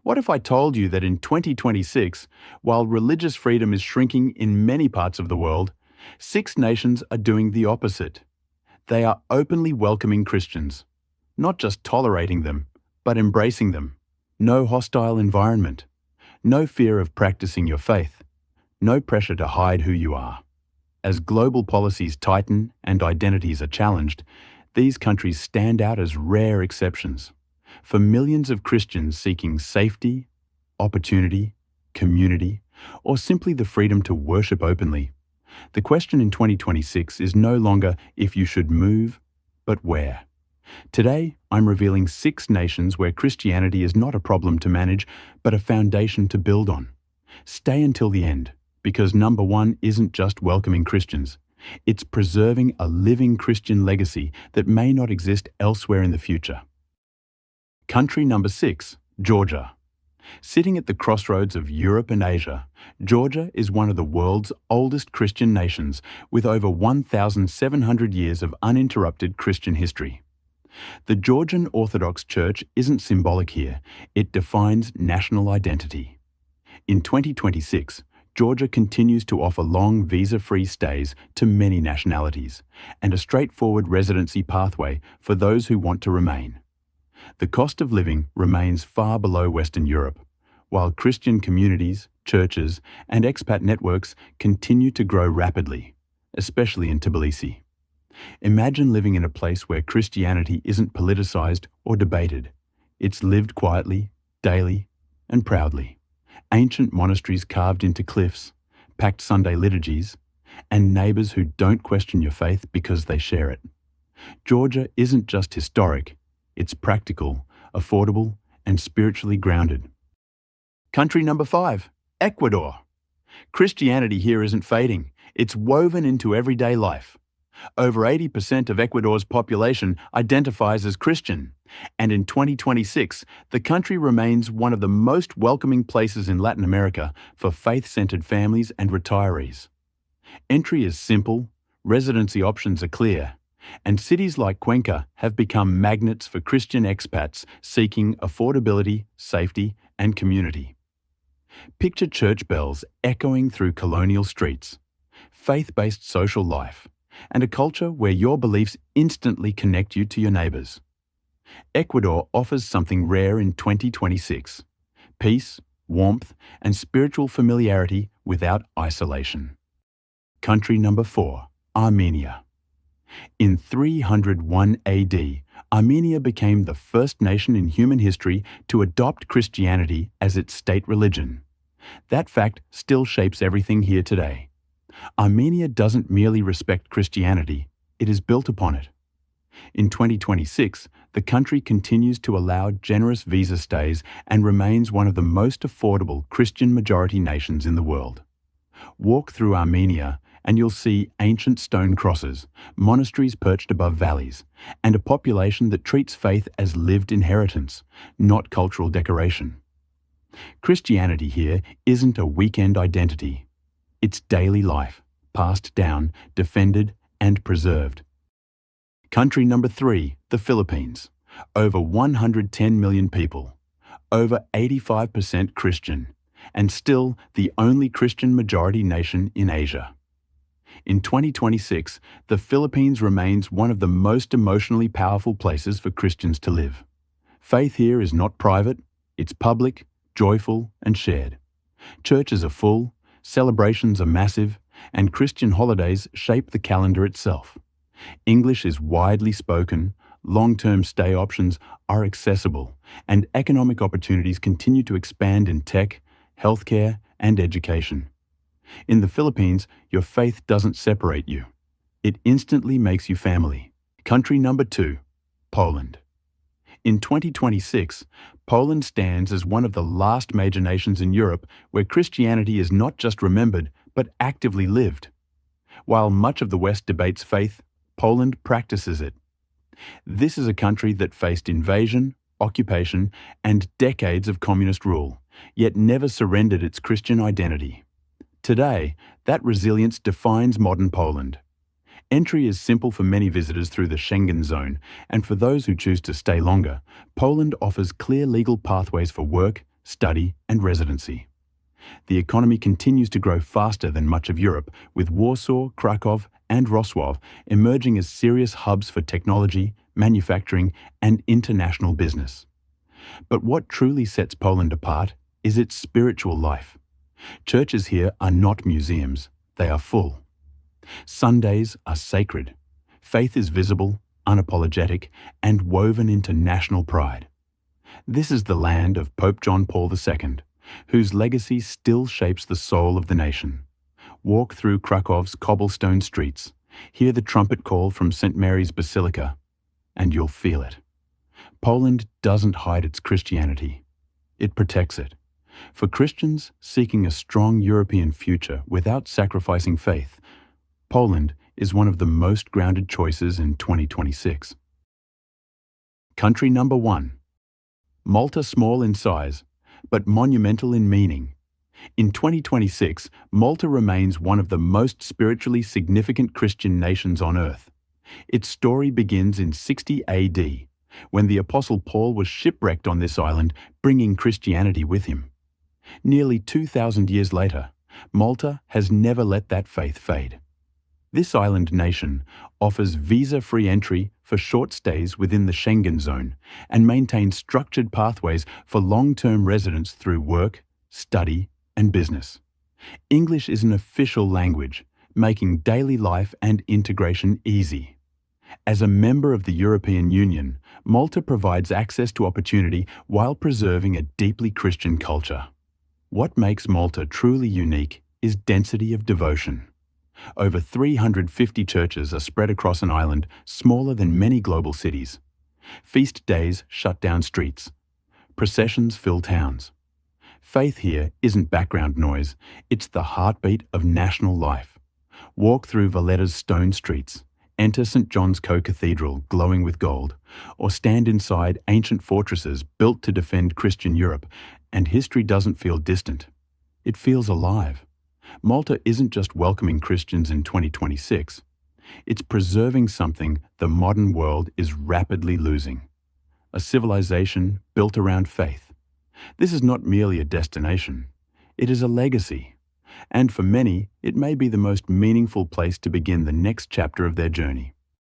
What if I told you that in 2026, while religious freedom is shrinking in many parts of the world, 6 nations are doing the opposite? They are openly welcoming Christians, not just tolerating them, but embracing them. No hostile environment, no fear of practicing your faith, no pressure to hide who you are. As global policies tighten and identities are challenged, these countries stand out as rare exceptions. For millions of Christians seeking safety, opportunity, community, or simply the freedom to worship openly, the question in 2026 is no longer if you should move, but where. Today, I'm revealing 6 nations where Christianity is not a problem to manage, but a foundation to build on. Stay until the end, because number 1 isn't just welcoming Christians. It's preserving a living Christian legacy that may not exist elsewhere in the future. Country number 6, Georgia. Sitting at the crossroads of Europe and Asia, Georgia is one of the world's oldest Christian nations, with over 1,700 years of uninterrupted Christian history. The Georgian Orthodox Church isn't symbolic here, it defines national identity. In 2026, Georgia continues to offer long visa-free stays to many nationalities, and a straightforward residency pathway for those who want to remain. The cost of living remains far below Western Europe, while Christian communities, churches, and expat networks continue to grow rapidly, especially in Tbilisi. Imagine living in a place where Christianity isn't politicized or debated. It's lived quietly, daily, and proudly. Ancient monasteries carved into cliffs, packed Sunday liturgies, and neighbors who don't question your faith because they share it. Georgia isn't just historic, it's practical, affordable, and spiritually grounded. Country number 5, Ecuador. Christianity here isn't fading, it's woven into everyday life. Over 80% of Ecuador's population identifies as Christian, and in 2026, the country remains one of the most welcoming places in Latin America for faith-centered families and retirees. Entry is simple, residency options are clear, and cities like Cuenca have become magnets for Christian expats seeking affordability, safety, and community. Picture church bells echoing through colonial streets, faith-based social life, and a culture where your beliefs instantly connect you to your neighbors. Ecuador offers something rare in 2026: peace, warmth, and spiritual familiarity without isolation. Country number 4, Armenia. In 301 AD, Armenia became the first nation in human history to adopt Christianity as its state religion. That fact still shapes everything here today. Armenia doesn't merely respect Christianity, it is built upon it. In 2026, the country continues to allow generous visa stays and remains one of the most affordable Christian-majority nations in the world. Walk through Armenia and you'll see ancient stone crosses, monasteries perched above valleys, and a population that treats faith as lived inheritance, not cultural decoration. Christianity here isn't a weekend identity. It's daily life, passed down, defended, and preserved. Country number 3, the Philippines. Over 110 million people, over 85% Christian, and still the only Christian majority nation in Asia. In 2026, the Philippines remains one of the most emotionally powerful places for Christians to live. Faith here is not private, it's public, joyful, and shared. Churches are full, celebrations are massive, and Christian holidays shape the calendar itself. English is widely spoken, long-term stay options are accessible, and economic opportunities continue to expand in tech, healthcare, and education. In the Philippines, your faith doesn't separate you. It instantly makes you family. Country number 2, Poland. In 2026, Poland stands as one of the last major nations in Europe where Christianity is not just remembered, but actively lived. While much of the West debates faith, Poland practices it. This is a country that faced invasion, occupation, and decades of communist rule, yet never surrendered its Christian identity. Today, that resilience defines modern Poland. Entry is simple for many visitors through the Schengen zone, and for those who choose to stay longer, Poland offers clear legal pathways for work, study, and residency. The economy continues to grow faster than much of Europe, with Warsaw, Krakow, and Wrocław emerging as serious hubs for technology, manufacturing, and international business. But what truly sets Poland apart is its spiritual life. Churches here are not museums, they are full. Sundays are sacred. Faith is visible, unapologetic, and woven into national pride. This is the land of Pope John Paul II, whose legacy still shapes the soul of the nation. Walk through Krakow's cobblestone streets, hear the trumpet call from St. Mary's Basilica, and you'll feel it. Poland doesn't hide its Christianity. It protects it. For Christians seeking a strong European future without sacrificing faith, Poland is one of the most grounded choices in 2026. Country number 1. Malta, small in size, but monumental in meaning. In 2026, Malta remains one of the most spiritually significant Christian nations on earth. Its story begins in 60 AD, when the Apostle Paul was shipwrecked on this island, bringing Christianity with him. Nearly 2,000 years later, Malta has never let that faith fade. This island nation offers visa-free entry for short stays within the Schengen zone and maintains structured pathways for long-term residents through work, study, and business. English is an official language, making daily life and integration easy. As a member of the European Union, Malta provides access to opportunity while preserving a deeply Christian culture. What makes Malta truly unique is density of devotion. Over 350 churches are spread across an island smaller than many global cities. Feast days shut down streets. Processions fill towns. Faith here isn't background noise, it's the heartbeat of national life. Walk through Valletta's stone streets, enter St. John's Co-Cathedral glowing with gold, or stand inside ancient fortresses built to defend Christian Europe, and history doesn't feel distant. It feels alive. Malta isn't just welcoming Christians in 2026, it's preserving something the modern world is rapidly losing: a civilization built around faith. This is not merely a destination, it is a legacy, and for many, it may be the most meaningful place to begin the next chapter of their journey.